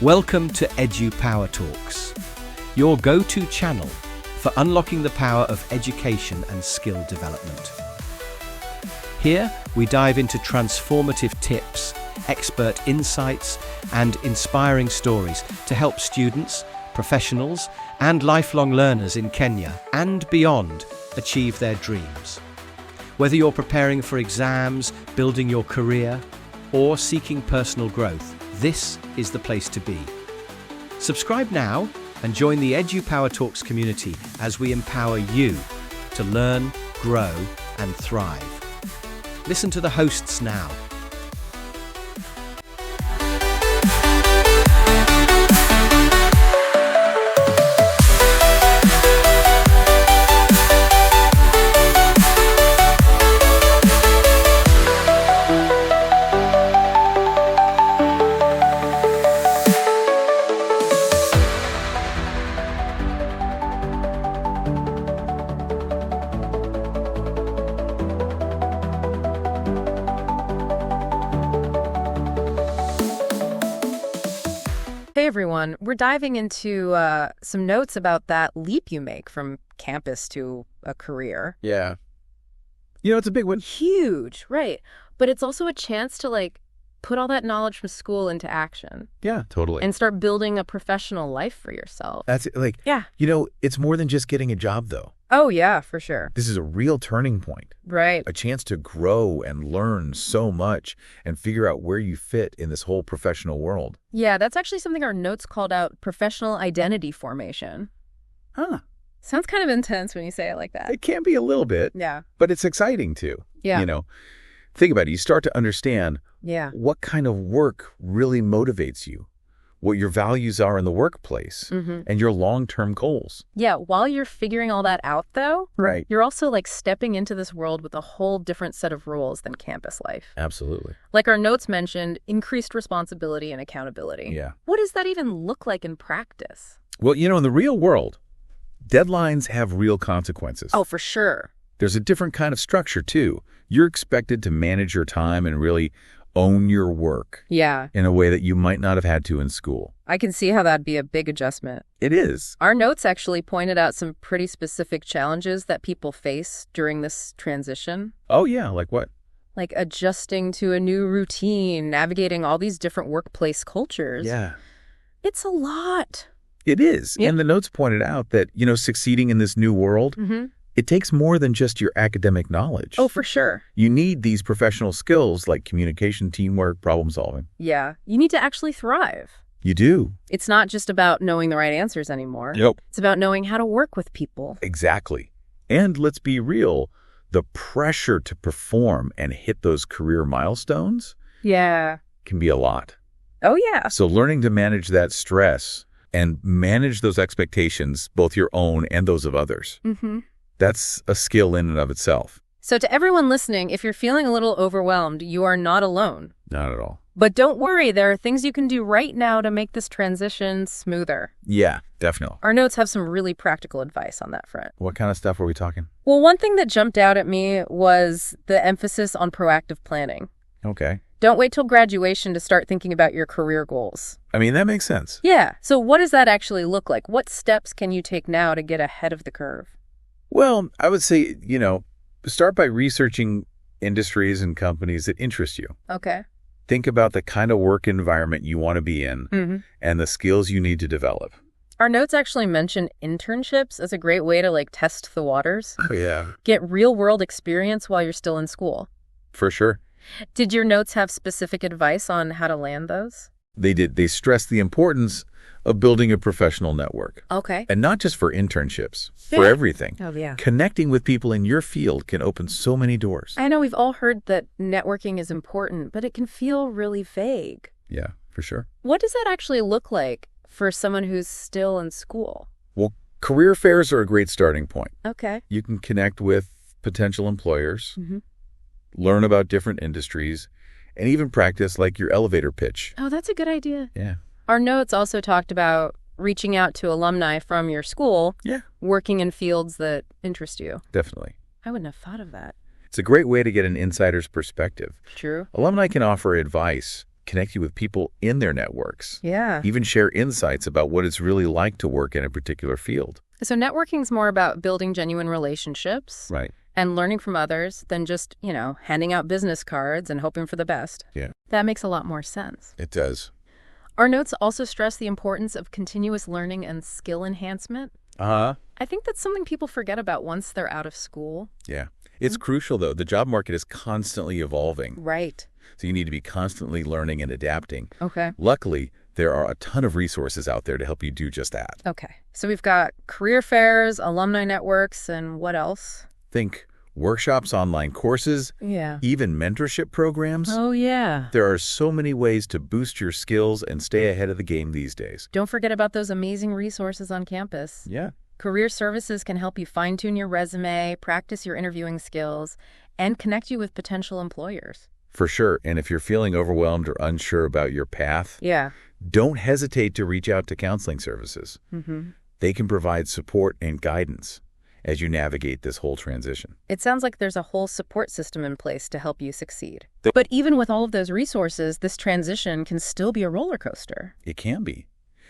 Welcome to Power Talks, your go-to channel for unlocking the power of education and skill development. Here, we dive into transformative tips, expert insights, and inspiring stories to help students, professionals, and lifelong learners in Kenya and beyond achieve their dreams. Whether you're preparing for exams, building your career, or seeking personal growth, this is the place to be. Subscribe now and join the Power Talks community as we empower you to learn, grow, and thrive. Listen to the hosts now. Hey everyone, we're diving into some notes about that leap you make from campus to a career. Yeah. You know, it's a big one. Huge, right. But it's also a chance to put all that knowledge from school into action. Yeah, totally. And start building a professional life for yourself. That's like, yeah. You know, it's more than just getting a job though. Oh yeah, for sure. This is a real turning point. Right. A chance to grow and learn so much and figure out where you fit in this whole professional world. Yeah, that's actually something our notes called out professional identity formation. Huh. Sounds kind of intense when you say it like that. It can be a little bit. Yeah. But it's exciting too. Yeah. You know, think about it. You start to understand what kind of work really motivates you, what your values are in the workplace, and your long-term goals. Yeah, while you're figuring all that out, though, right, you're also stepping into this world with a whole different set of rules than campus life. Absolutely. Like our notes mentioned, increased responsibility and accountability. Yeah. What does that even look like in practice? Well, you know, in the real world, deadlines have real consequences. Oh, for sure. There's a different kind of structure, too. You're expected to manage your time and really own your work. Yeah. In a way that you might not have had to in school. I can see how that'd be a big adjustment. It is. Our notes actually pointed out some pretty specific challenges that people face during this transition. Oh, yeah. Like what? Like adjusting to a new routine, navigating all these different workplace cultures. Yeah. It's a lot. It is. Yeah. And the notes pointed out that, you know, succeeding in this new world, it takes more than just your academic knowledge. Oh, for sure. You need these professional skills like communication, teamwork, problem solving. Yeah. You need to actually thrive. You do. It's not just about knowing the right answers anymore. Yep. It's about knowing how to work with people. Exactly. And let's be real, the pressure to perform and hit those career milestones can be a lot. Oh, yeah. So learning to manage that stress and manage those expectations, both your own and those of others. That's a skill in and of itself. So to everyone listening, if you're feeling a little overwhelmed, you are not alone. Not at all. But don't worry, there are things you can do right now to make this transition smoother. Yeah, definitely. Our notes have some really practical advice on that front. What kind of stuff are we talking? Well, one thing that jumped out at me was the emphasis on proactive planning. Okay. Don't wait till graduation to start thinking about your career goals. I mean, that makes sense. Yeah. So what does that actually look like? What steps can you take now to get ahead of the curve? Well, I would say, you know, start by researching industries and companies that interest you. Okay. Think about the kind of work environment you want to be in and the skills you need to develop. Our notes actually mention internships as a great way to test the waters. Oh, yeah. Get real world experience while you're still in school. For sure. Did your notes have specific advice on how to land those? They did. They stressed the importance of building a professional network. Okay. And not just for internships, for everything. Oh, yeah. Connecting with people in your field can open so many doors. I know we've all heard that networking is important, but it can feel really vague. Yeah, for sure. What does that actually look like for someone who's still in school? Well, career fairs are a great starting point. Okay. You can connect with potential employers, learn about different industries, and even practice your elevator pitch. Oh, that's a good idea. Yeah. Our notes also talked about reaching out to alumni from your school, working in fields that interest you. Definitely. I wouldn't have thought of that. It's a great way to get an insider's perspective. True. Alumni can offer advice connect you with people in their networks. Yeah. Even share insights about what it's really like to work in a particular field. So networking's more about building genuine relationships. Right. And learning from others than just, handing out business cards and hoping for the best. Yeah. That makes a lot more sense. It does. Our notes also stress the importance of continuous learning and skill enhancement. Uh-huh. I think that's something people forget about once they're out of school. Yeah. It's crucial, though. The job market is constantly evolving. Right. So you need to be constantly learning and adapting. Okay. Luckily, there are a ton of resources out there to help you do just that. Okay. So we've got career fairs, alumni networks, and what else? Think workshops, online courses, even mentorship programs. Oh, yeah. There are so many ways to boost your skills and stay ahead of the game these days. Don't forget about those amazing resources on campus. Yeah. Career services can help you fine-tune your resume, practice your interviewing skills, and connect you with potential employers. For sure. And if you're feeling overwhelmed or unsure about your path, don't hesitate to reach out to counseling services. They can provide support and guidance as you navigate this whole transition. It sounds like there's a whole support system in place to help you succeed. But even with all of those resources, this transition can still be a roller coaster. It can be.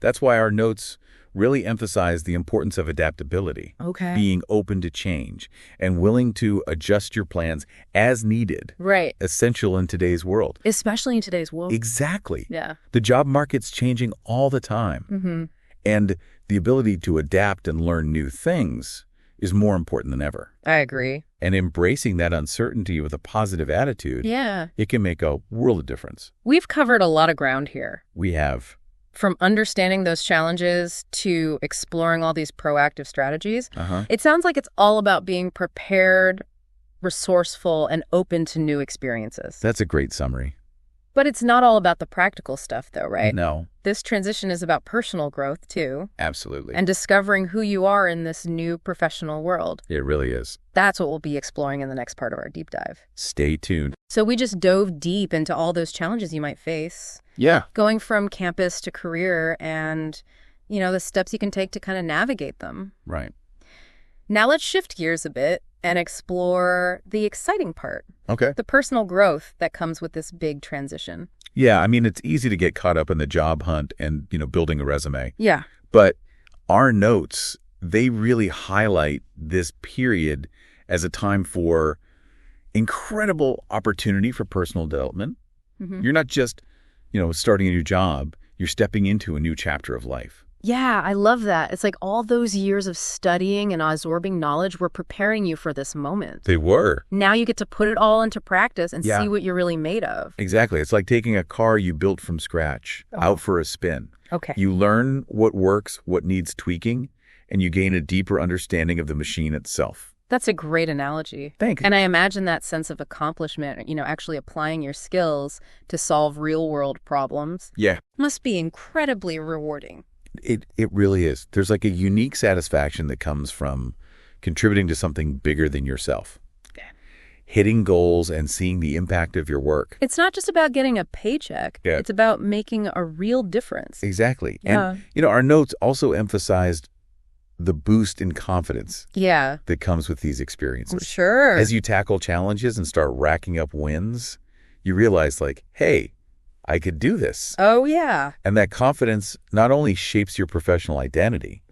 That's why our notes really emphasize the importance of adaptability, being open to change, and willing to adjust your plans as needed. Right. Essential in today's world. Especially in today's world. Exactly. Yeah. The job market's changing all the time. And the ability to adapt and learn new things is more important than ever. I agree. And embracing that uncertainty with a positive attitude, it can make a world of difference. We've covered a lot of ground here. We have. From understanding those challenges to exploring all these proactive strategies, it sounds like it's all about being prepared, resourceful, and open to new experiences. That's a great summary. But it's not all about the practical stuff, though, right? No. This transition is about personal growth, too. Absolutely. And discovering who you are in this new professional world. It really is. That's what we'll be exploring in the next part of our deep dive. Stay tuned. So we just dove deep into all those challenges you might face. Yeah. Going from campus to career and, the steps you can take to kind of navigate them. Right. Now let's shift gears a bit and explore the exciting part. Okay. The personal growth that comes with this big transition. Yeah, I mean, it's easy to get caught up in the job hunt and, building a resume. Yeah. But our notes, they really highlight this period as a time for incredible opportunity for personal development. You're not just, starting a new job. You're stepping into a new chapter of life. Yeah, I love that. It's like all those years of studying and absorbing knowledge were preparing you for this moment. They were. Now you get to put it all into practice and see what you're really made of. Exactly. It's like taking a car you built from scratch out for a spin. Okay. You learn what works, what needs tweaking, and you gain a deeper understanding of the machine itself. That's a great analogy. Thanks. And I imagine that sense of accomplishment, actually applying your skills to solve real-world problems. Yeah. Must be incredibly rewarding. It really is. There's like a unique satisfaction that comes from contributing to something bigger than yourself. Hitting goals and seeing the impact of your work. It's not just about getting a paycheck. Yeah. It's about making a real difference. Exactly. Yeah. And, our notes also emphasized the boost in confidence that comes with these experiences. Sure. As you tackle challenges and start racking up wins, you realize hey, I could do this. Oh, yeah. And that confidence not only shapes your professional identity,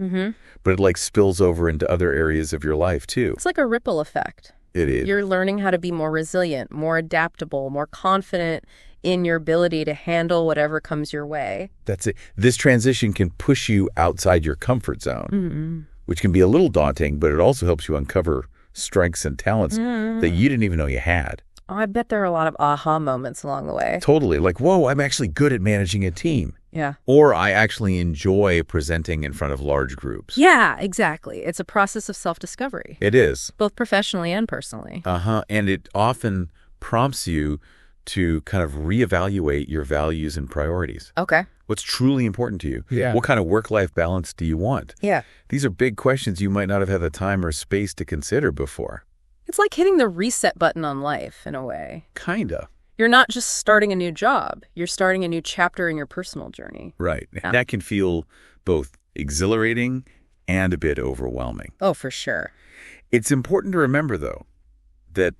but it spills over into other areas of your life too. It's like a ripple effect. It is. You're learning how to be more resilient, more adaptable, more confident in your ability to handle whatever comes your way. That's it. This transition can push you outside your comfort zone, which can be a little daunting, but it also helps you uncover strengths and talents that you didn't even know you had. Oh, I bet there are a lot of aha moments along the way. Totally. Whoa, I'm actually good at managing a team. Yeah. Or I actually enjoy presenting in front of large groups. Yeah, exactly. It's a process of self-discovery. It is. Both professionally and personally. And it often prompts you to kind of reevaluate your values and priorities. Okay. What's truly important to you? Yeah. What kind of work-life balance do you want? Yeah. These are big questions you might not have had the time or space to consider before. It's like hitting the reset button on life, in a way. Kinda. You're not just starting a new job. You're starting a new chapter in your personal journey. Right. Yeah. That can feel both exhilarating and a bit overwhelming. Oh, for sure. It's important to remember, though, that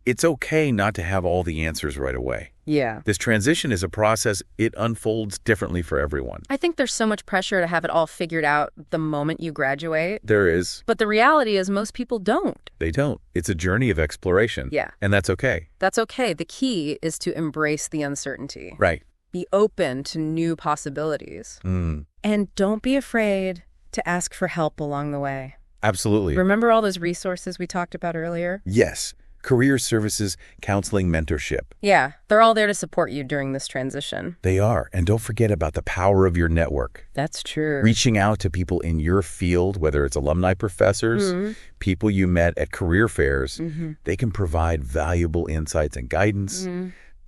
it's okay not to have all the answers right away. Yeah. This transition is a process. It unfolds differently for everyone. I think there's so much pressure to have it all figured out the moment you graduate. There is. But the reality is most people don't. They don't. It's a journey of exploration. Yeah. And that's okay. That's okay. The key is to embrace the uncertainty. Right. Be open to new possibilities. And don't be afraid to ask for help along the way. Absolutely. Remember all those resources we talked about earlier? Yes. Career services, counseling, mentorship. Yeah, they're all there to support you during this transition. They are. And don't forget about the power of your network. That's true. Reaching out to people in your field, whether it's alumni professors, people you met at career fairs, they can provide valuable insights and guidance.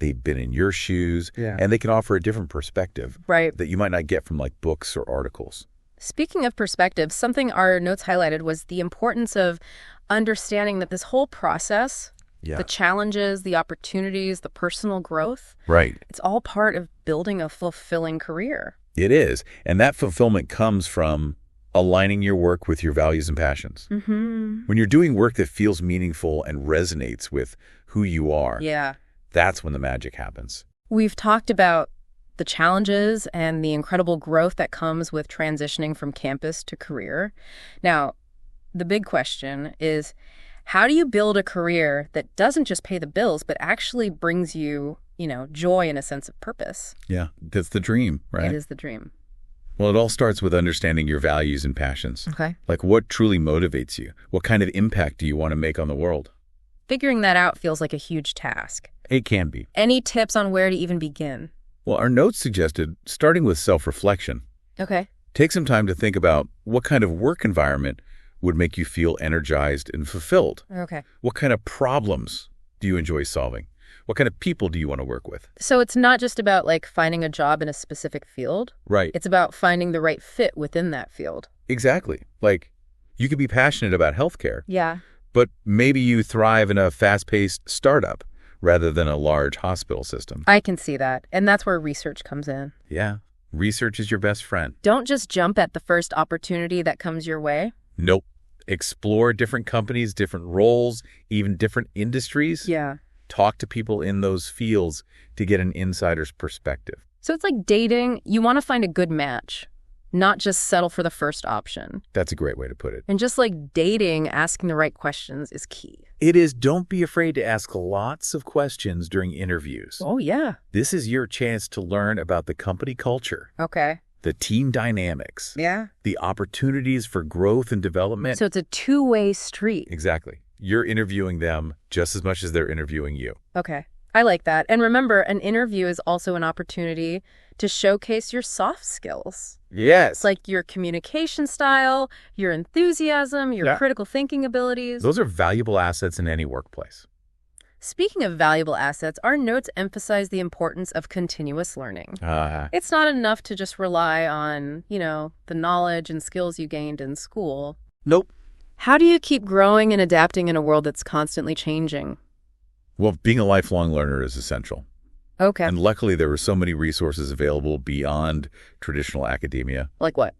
They've been in your shoes, and they can offer a different perspective that you might not get from like books or articles. Speaking of perspective, something our notes highlighted was the importance of understanding that this whole process, the challenges, the opportunities, the personal growth, it's all part of building a fulfilling career. It is. And that fulfillment comes from aligning your work with your values and passions. When you're doing work that feels meaningful and resonates with who you are, that's when the magic happens. We've talked about the challenges and the incredible growth that comes with transitioning from campus to career. Now, the big question is, how do you build a career that doesn't just pay the bills, but actually brings you, joy and a sense of purpose? Yeah, that's the dream, right? It is the dream. Well, it all starts with understanding your values and passions. Okay. Like what truly motivates you? What kind of impact do you want to make on the world? Figuring that out feels like a huge task. It can be. Any tips on where to even begin? Well, our notes suggested starting with self-reflection. Okay. Take some time to think about what kind of work environment would make you feel energized and fulfilled. Okay. What kind of problems do you enjoy solving? What kind of people do you want to work with? So it's not just about finding a job in a specific field. Right. It's about finding the right fit within that field. Exactly. Like you could be passionate about healthcare. Yeah. But maybe you thrive in a fast-paced startup rather than a large hospital system. I can see that. And that's where research comes in. Yeah. Research is your best friend. Don't just jump at the first opportunity that comes your way. Nope. Explore different companies, different roles, even different industries. Yeah. Talk to people in those fields to get an insider's perspective. So it's like dating. You want to find a good match, not just settle for the first option. That's a great way to put it. And just like dating, asking the right questions is key. It is. Don't be afraid to ask lots of questions during interviews. Oh, yeah. This is your chance to learn about the company culture. Okay. The team dynamics. Yeah. The opportunities for growth and development. So it's a two-way street. Exactly. You're interviewing them just as much as they're interviewing you. Okay. I like that. And remember, an interview is also an opportunity to showcase your soft skills. Yes. It's like your communication style, your enthusiasm, your critical thinking abilities. Those are valuable assets in any workplace. Speaking of valuable assets, our notes emphasize the importance of continuous learning. It's not enough to just rely on, the knowledge and skills you gained in school. Nope. How do you keep growing and adapting in a world that's constantly changing? Well, being a lifelong learner is essential. Okay. And luckily, there were so many resources available beyond traditional academia. Like what?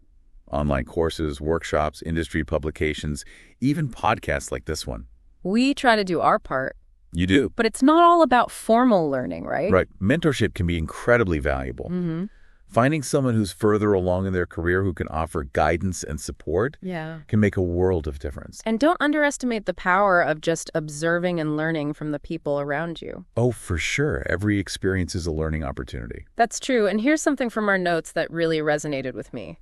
Online courses, workshops, industry publications, even podcasts like this one. We try to do our part. You do. But it's not all about formal learning, right? Right. Mentorship can be incredibly valuable. Mm-hmm. Finding someone who's further along in their career who can offer guidance and support can make a world of difference. And don't underestimate the power of just observing and learning from the people around you. Oh, for sure. Every experience is a learning opportunity. That's true. And here's something from our notes that really resonated with me.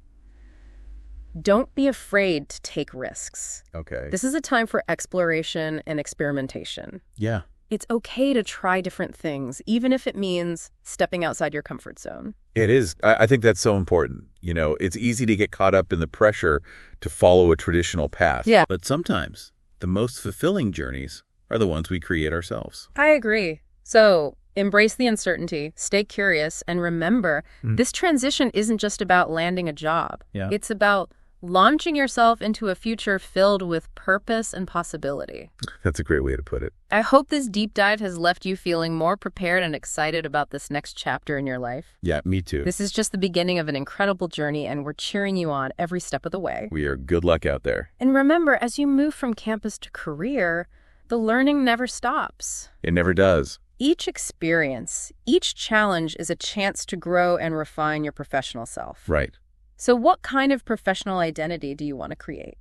Don't be afraid to take risks. Okay. This is a time for exploration and experimentation. Yeah. It's okay to try different things, even if it means stepping outside your comfort zone. It is. I think that's so important. It's easy to get caught up in the pressure to follow a traditional path. Yeah. But sometimes the most fulfilling journeys are the ones we create ourselves. I agree. So embrace the uncertainty, stay curious, and remember, this transition isn't just about landing a job. Yeah. It's about launching yourself into a future filled with purpose and possibility. That's a great way to put it. I hope this deep dive has left you feeling more prepared and excited about this next chapter in your life. Yeah, me too. This is just the beginning of an incredible journey, and we're cheering you on every step of the way. We are good luck out there. And remember, as you move from campus to career, the learning never stops. It never does. each experience, each challenge is a chance to grow and refine your professional self. Right. So what kind of professional identity do you want to create?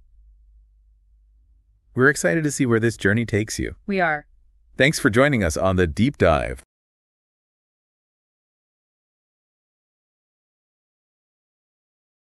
We're excited to see where this journey takes you. We are. Thanks for joining us on the Deep Dive.